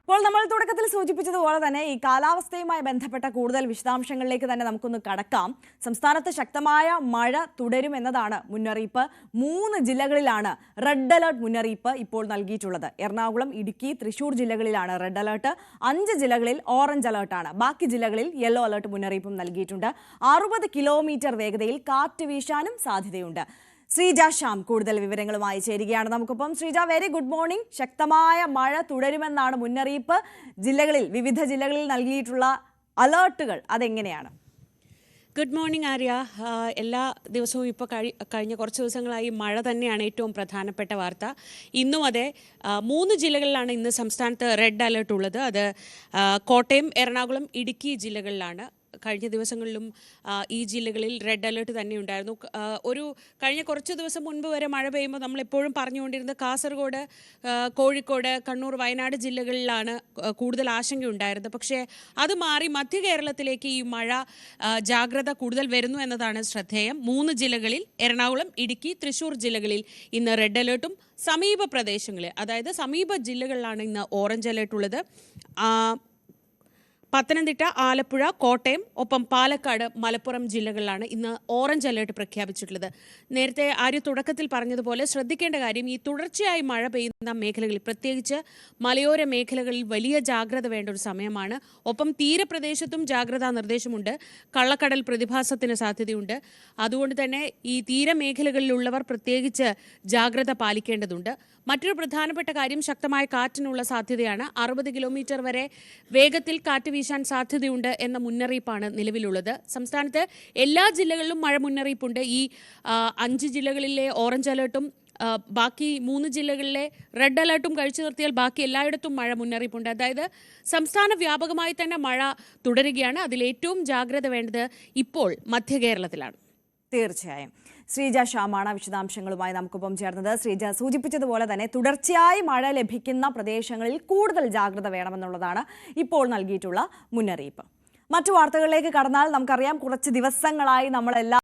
അപ്പോൾ നമ്മൾ തുടക്കത്തിൽ സൂചിപ്പിച്ചതുപോലെ തന്നെ ഈ കാലാവസ്ഥയുമായി ബന്ധപ്പെട്ട കൂടുതൽ വിശദാംശങ്ങളിലേക്ക് തന്നെ നമുക്കൊന്ന് കടക്കാം. സംസ്ഥാനത്ത് ശക്തമായ മഴ തുടരുമെന്നതാണ് മുന്നറിയിപ്പ്. 3 ജില്ലകളിലാണ് റെഡ് അലർട്ട് മുന്നറിയിപ്പ് ഇപ്പോൾ നൽകിയിട്ടുള്ളത്. എറണാകുളം, ഇടുക്കി, തൃശൂർ ജില്ലകളിലാണ് റെഡ് അലർട്ട്. 5 ജില്ലകളിൽ ഓറഞ്ച് അലർട്ടാണ്. ബാക്കി ജില്ലകളിൽ യെല്ലോ അലർട്ട് മുന്നറിയിപ്പും നൽകിയിട്ടുണ്ട്. 60 കിലോമീറ്റർ വേഗതയിൽ കാറ്റ് വീശാനും സാധ്യതയുണ്ട്. ശ്രീജ ശ്യാം കൂടുതൽ വിവരങ്ങളുമായി ചേരുകയാണ് നമുക്കൊപ്പം. Sreeja, very good morning. ശക്തമായ മഴ തുടരുമെന്നാണ് മുന്നറിയിപ്പ്. വിവിധ ജില്ലകളിൽ നൽകിയിട്ടുള്ള അലേർട്ടുകൾ അതെങ്ങനെയാണ്? Good morning Arya. എല്ലാ ദിവസവും ഇപ്പോൾ കഴിഞ്ഞ കുറച്ച് ദിവസങ്ങളായി മഴ തന്നെയാണ് ഏറ്റവും പ്രധാനപ്പെട്ട വാർത്ത. ഇന്നും അതെ, 3 ജില്ലകളിലാണ് ഇന്ന് സംസ്ഥാനത്ത് റെഡ് അലേർട്ട് ഉള്ളത്. അത് കോട്ടയം, എറണാകുളം, ഇടുക്കി ജില്ലകളിലാണ്. കഴിഞ്ഞ ദിവസങ്ങളിലും ഈ ജില്ലകളിൽ റെഡ് അലേർട്ട് തന്നെ ഉണ്ടായിരുന്നു. കഴിഞ്ഞ കുറച്ച് ദിവസം മുൻപ് വരെ മഴ പെയ്യുമ്പോൾ നമ്മളെപ്പോഴും പറഞ്ഞുകൊണ്ടിരുന്നത് കാസർഗോഡ്, കോഴിക്കോട്, കണ്ണൂർ, വയനാട് ജില്ലകളിലാണ് കൂടുതൽ ആശങ്കയുണ്ടായിരുന്നത്. പക്ഷേ അത് മാറി മധ്യ കേരളത്തിലേക്ക് ഈ മഴ ജാഗ്രത കൂടുതൽ വരുന്നു എന്നതാണ് ശ്രദ്ധേയം. 3 ജില്ലകളിൽ എറണാകുളം, ഇടുക്കി, തൃശൂർ ജില്ലകളിൽ ഇന്ന് റെഡ് അലേർട്ടും സമീപ പ്രദേശങ്ങളിൽ, അതായത് സമീപ ജില്ലകളിലാണ് ഇന്ന് ഓറഞ്ച് അലേർട്ട് ഉള്ളത്. പത്തനംതിട്ട, ആലപ്പുഴ, കോട്ടയം, ഒപ്പം പാലക്കാട്, മലപ്പുറം ജില്ലകളിലാണ് ഇന്ന് ഓറഞ്ച് അലേർട്ട് പ്രഖ്യാപിച്ചിട്ടുള്ളത്. നേരത്തെ ആര്യ തുടക്കത്തിൽ പറഞ്ഞതുപോലെ ശ്രദ്ധിക്കേണ്ട കാര്യം, ഈ തുടർച്ചയായി മഴ പെയ്യുന്ന മേഖലകളിൽ, പ്രത്യേകിച്ച് മലയോര മേഖലകളിൽ വലിയ ജാഗ്രത വേണ്ട ഒരു സമയമാണ്. ഒപ്പം തീരപ്രദേശത്തും ജാഗ്രതാ നിർദ്ദേശമുണ്ട്. കള്ളക്കടൽ പ്രതിഭാസത്തിന് സാധ്യതയുണ്ട്. അതുകൊണ്ട് തന്നെ ഈ തീരമേഖലകളിലുള്ളവർ പ്രത്യേകിച്ച് ജാഗ്രത പാലിക്കേണ്ടതുണ്ട്. മറ്റൊരു പ്രധാനപ്പെട്ട കാര്യം, ശക്തമായ കാറ്റിനുള്ള സാധ്യതയാണ്. 60 കിലോമീറ്റർ വരെ വേഗത്തിൽ കാറ്റ് വീശാൻ സാധ്യതയുണ്ട് എന്ന മുന്നറിയിപ്പാണ് നിലവിലുള്ളത്. സംസ്ഥാനത്ത് എല്ലാ ജില്ലകളിലും മഴ മുന്നറിയിപ്പുണ്ട്. ഈ 5 ജില്ലകളിലെ ഓറഞ്ച് അലേർട്ടും ബാക്കി 3 ജില്ലകളിലെ റെഡ് അലേർട്ടും കഴിച്ചു നിർത്തിയാൽ ബാക്കി എല്ലായിടത്തും മഴ മുന്നറിയിപ്പുണ്ട്. അതായത് സംസ്ഥാന വ്യാപകമായി തന്നെ മഴ തുടരുകയാണ്. അതിലേറ്റവും ജാഗ്രത വേണ്ടത് ഇപ്പോൾ മധ്യ കേരളത്തിലാണ്. തീർച്ചയായും. ശ്രീജ ശ്യാമാണ് വിശദാംശങ്ങളുമായി നമുക്കൊപ്പം ചേർന്നത്. ശ്രീജ സൂചിപ്പിച്ചതുപോലെ തന്നെ തുടർച്ചയായി മഴ ലഭിക്കുന്ന പ്രദേശങ്ങളിൽ കൂടുതൽ ജാഗ്രത വേണമെന്നുള്ളതാണ് ഇപ്പോൾ നൽകിയിട്ടുള്ള മുന്നറിയിപ്പ്. മറ്റു വാർത്തകളിലേക്ക് കടന്നാൽ നമുക്കറിയാം, കുറച്ച് ദിവസങ്ങളായി നമ്മളെല്ലാം